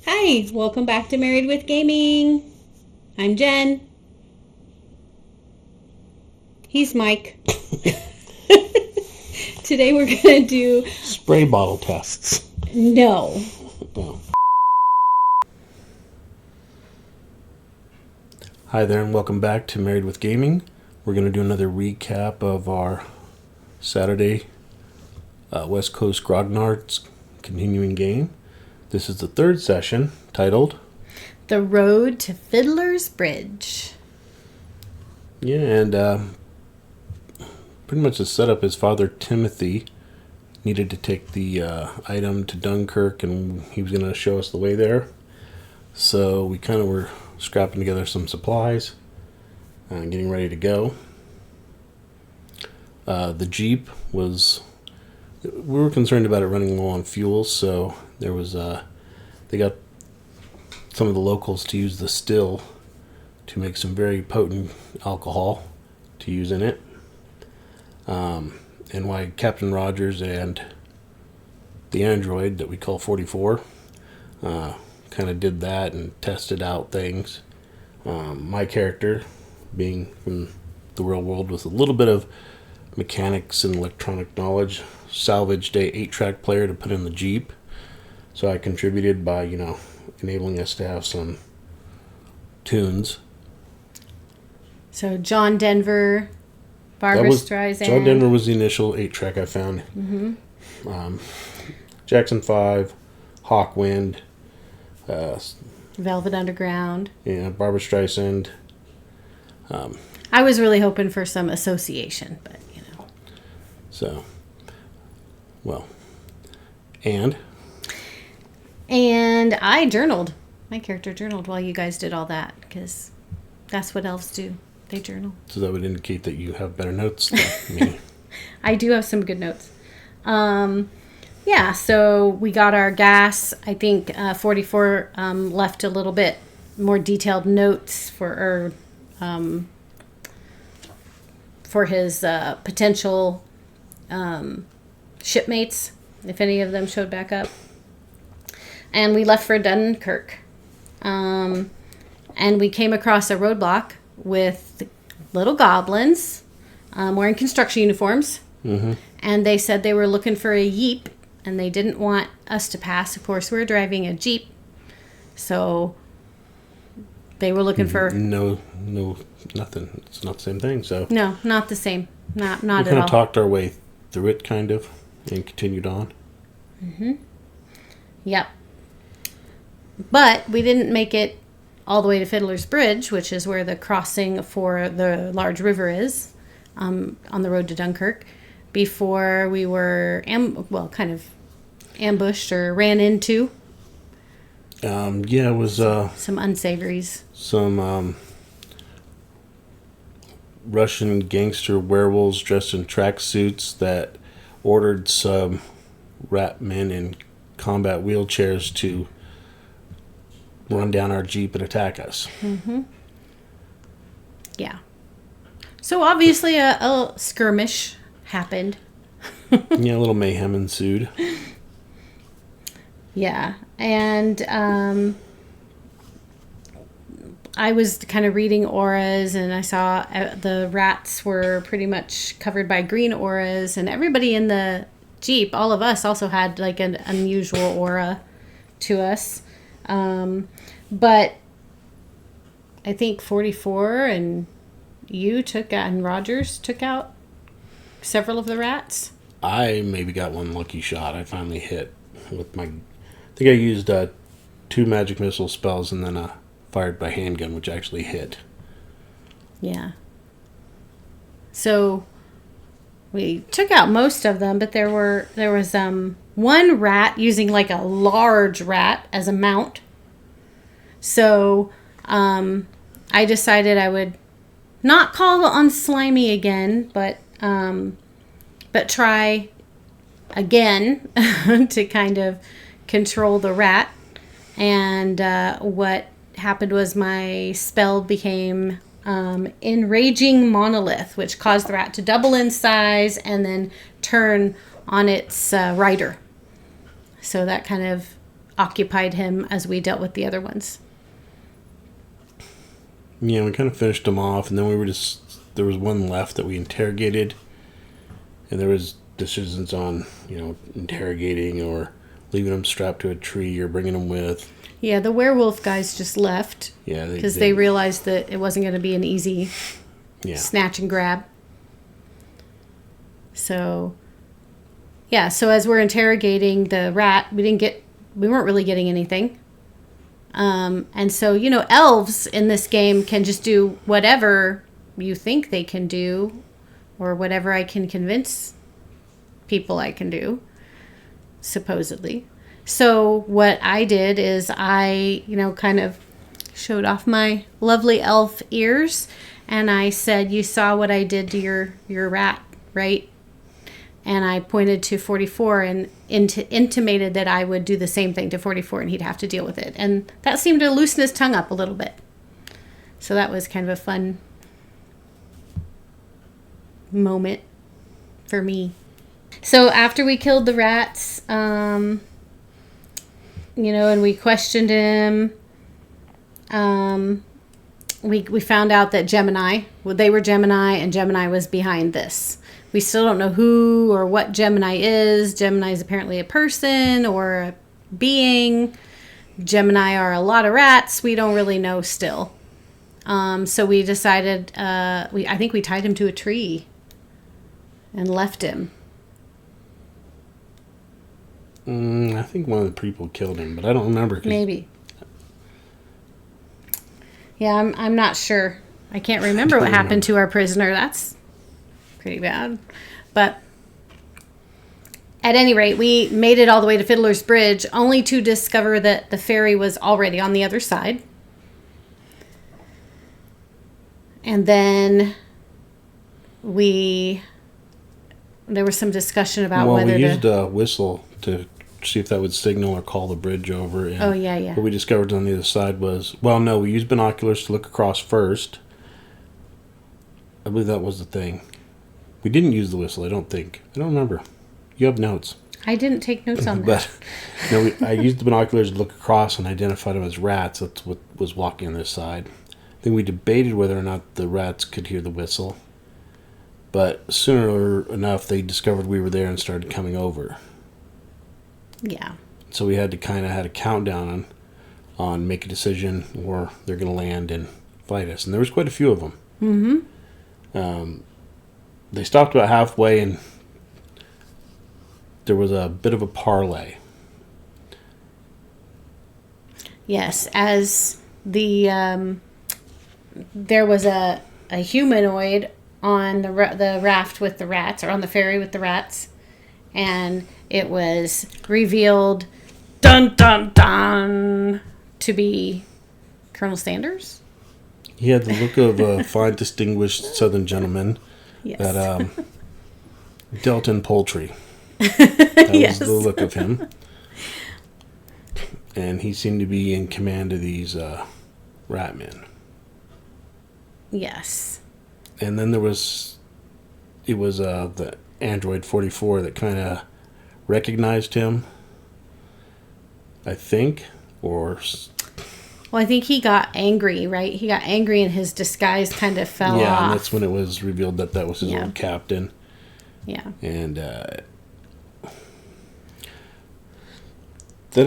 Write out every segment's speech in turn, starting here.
Hi, welcome back to Married with Gaming. I'm Jen. He's Mike. Today we're going to do... Spray bottle tests. No. Oh. Hi there and welcome back to Married with Gaming. We're going to do another recap of our Saturday West Coast Grognards continuing game. This is the third session titled The Road to Fiddlers Bridge. Yeah, and pretty much the setup is Father Timothy needed to take the item to Dunkirk, and he was going to show us the way there. So we kind of were scrapping together some supplies and getting ready to go. The Jeep was... We were concerned about it running low on fuel, so there was... they got some of the locals to use the still to make some very potent alcohol to use in it. And why Captain Rogers and the android that we call 44 kind of did that and tested out things. My character, being from the real world with a little bit of mechanics and electronic knowledge, salvaged a 8-track player to put in the Jeep. So I contributed by, enabling us to have some tunes. So John Denver, Barbara Streisand. John Denver was the initial 8-track I found. Mm-hmm. Jackson 5, Hawkwind. Velvet Underground. Yeah, Barbara Streisand. I was really hoping for some association, but So, well, and I journaled. My character journaled while you guys did all that, because that's what elves do. They journal. So that would indicate that you have better notes than me. I do have some good notes. Yeah, so we got our gas. I think 44 left a little bit more detailed notes for his potential shipmates, if any of them showed back up. And we left for Dunkirk. And we came across a roadblock with little goblins wearing construction uniforms. Mm-hmm. And they said they were looking for a Yeep, and they didn't want us to pass. Of course, we were driving a Jeep. So they were looking for... No, nothing. It's not the same thing, so... No, not the same. Not we at all. kind of talked our way through it, kind of, and continued on. Mm-hmm. Yep. But we didn't make it all the way to Fiddlers Bridge, which is where the crossing for the large river is, on the road to Dunkirk, before we were, kind of ambushed or ran into. Yeah, it was... some unsavories. Some Russian gangster werewolves dressed in tracksuits that ordered some rat men in combat wheelchairs to run down our Jeep and attack us. Mm-hmm. Yeah. So obviously a skirmish happened. Yeah, a little mayhem ensued. Yeah. And I was kind of reading auras, and I saw the rats were pretty much covered by green auras, and everybody in the Jeep, all of us, also had like an unusual aura to us. But I think 44 and you and Rogers took out several of the rats. I maybe got one lucky shot. I finally hit with my... I think I used 2 magic missile spells and then fired by handgun, which actually hit. Yeah. So we took out most of them, but there was one rat using like a large rat as a mount. So I decided I would not call on Slimy again, but try again to kind of control the rat. And what happened was my spell became Enraging Monolith, which caused the rat to double in size and then turn on its rider. So that kind of occupied him as we dealt with the other ones. Yeah, we kind of finished them off, and then there was one left that we interrogated, and there was decisions on, interrogating or leaving them strapped to a tree or bringing them with. Yeah, the werewolf guys just left. Yeah, because they realized that it wasn't going to be an easy snatch and grab. So, yeah. So as we're interrogating the rat, we weren't really getting anything. And so, elves in this game can just do whatever you think they can do, or whatever I can convince people I can do, supposedly. So what I did is I, kind of showed off my lovely elf ears, and I said, "You saw what I did to your rat, right?" And I pointed to 44 and intimated that I would do the same thing to 44 and he'd have to deal with it. And that seemed to loosen his tongue up a little bit. So that was kind of a fun moment for me. So after we killed the rats, and we questioned him, we found out that they were Gemini, and Gemini was behind this. We still don't know who or what Gemini is. Gemini is apparently a person or a being. Gemini are a lot of rats. We don't really know still. So we decided, I think we tied him to a tree and left him. I think one of the people killed him, but I don't remember. Maybe. Yeah, I'm not sure. I can't remember what happened to our prisoner. That's pretty bad. But at any rate, we made it all the way to Fiddler's Bridge, only to discover that the ferry was already on the other side. And then there was some discussion about whether we used a whistle to see if that would signal or call the bridge over. And what we discovered on the other side was, we used binoculars to look across first. I believe that was the thing. We didn't use the whistle, I don't think. I don't remember. You have notes. I didn't take notes on that. But I used the binoculars to look across and identify them as rats. That's what was walking on this side. I think we debated whether or not the rats could hear the whistle. But sooner enough, they discovered we were there and started coming over. Yeah. So we had a countdown on make a decision or they're going to land and fight us. And there was quite a few of them. Mm-hmm. They stopped about halfway and there was a bit of a parley. Yes, as there was a humanoid on the raft with the rats, or on the ferry with the rats, and it was revealed, dun dun dun, to be Colonel Sanders. He had the look of a fine, distinguished Southern gentleman that dealt in poultry. That was the look of him. And he seemed to be in command of these rat men. Yes. And then it was the android 44 that kind of recognized him, I think, or... Well, I think he got angry, right? He got angry and his disguise kind of fell off. Yeah, and that's when it was revealed that was his old captain. Yeah. And then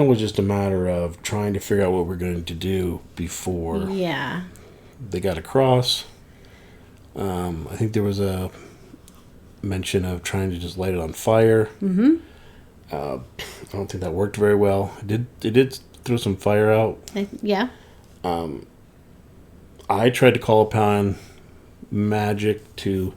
it was just a matter of trying to figure out what we're going to do before they got across. I think there was a mention of trying to just light it on fire. Mm-hmm. I don't think that worked very well. It did throw some fire out. Yeah. I tried to call upon magic to...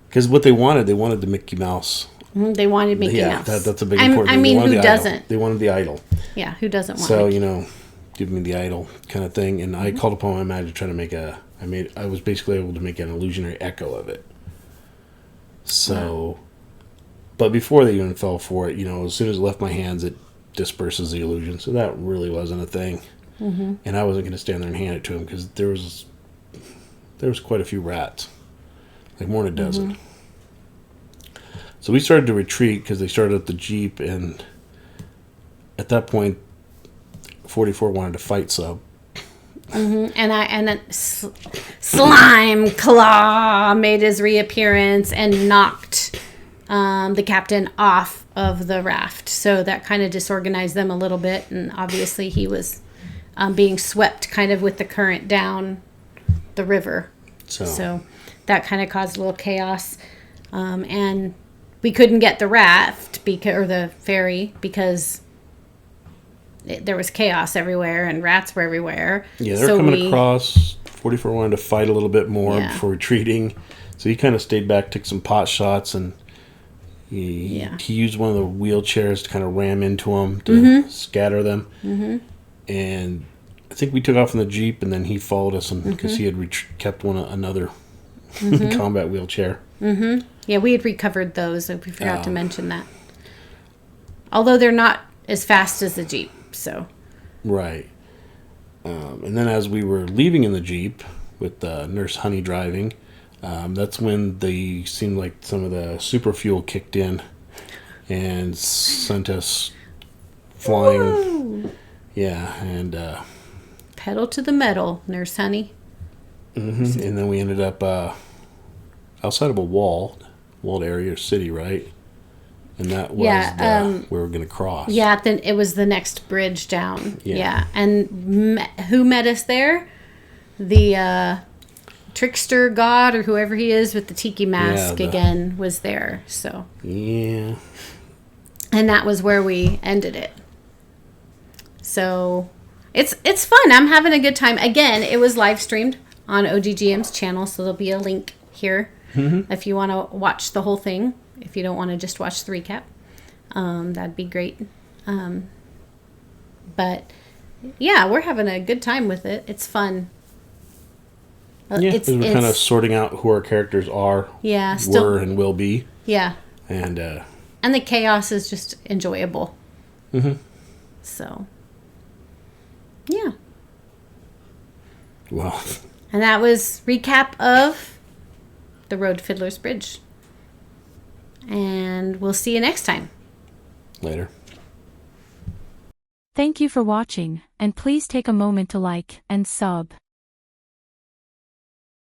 Because what they wanted the Mickey Mouse. They wanted Mickey Mouse. That's a big important thing. I mean, who doesn't? They wanted the idol. Yeah, who doesn't want So, Mickey? Give me the idol kind of thing. And I called upon my magic to try to make I was basically able to make an illusionary echo of it. So, but before they even fell for it, as soon as it left my hands, it disperses the illusion. So that really wasn't a thing. Mm-hmm. And I wasn't going to stand there and hand it to him because there was quite a few rats, like more than a dozen. Mm-hmm. So we started to retreat because they started up the Jeep, and at that point, 44 wanted to fight Sub. And then Slime Claw made his reappearance and knocked the captain off of the raft. So that kind of disorganized them a little bit. And obviously he was being swept kind of with the current down the river. So that kind of caused a little chaos. And we couldn't get the raft or the ferry because there was chaos everywhere and rats were everywhere. Yeah, they're coming across. 44 wanted to fight a little bit more before retreating. So he kind of stayed back, took some pot shots, and he used one of the wheelchairs to kind of ram into them to scatter them. And I think we took off in the Jeep, and then he followed us because he had kept another combat wheelchair. Yeah, we had recovered those. We forgot to mention that. Although they're not as fast as the Jeep. So right. And then as we were leaving in the Jeep with Nurse Honey driving, that's when they seemed like some of the super fuel kicked in and sent us flying. Woo! Yeah, and pedal to the metal, Nurse Honey. And then we ended up outside of a walled area or city, right? And that was we were going to cross. Yeah, then it was the next bridge down. Yeah. And who met us there? The trickster god or whoever he is with the tiki mask again was there. So yeah. And that was where we ended it. So it's fun. I'm having a good time. Again, it was live streamed on OGGM's channel, so there'll be a link here if you want to watch the whole thing. If you don't want to just watch the recap, that'd be great. But yeah, we're having a good time with it. It's fun. Yeah, we're kind of sorting out who our characters are, were, and will be. Yeah. And the chaos is just enjoyable. So, yeah. Well. And that was recap of the Road Fiddlers Bridge. And we'll see you next time. Later. Thank you for watching, and please take a moment to like and sub.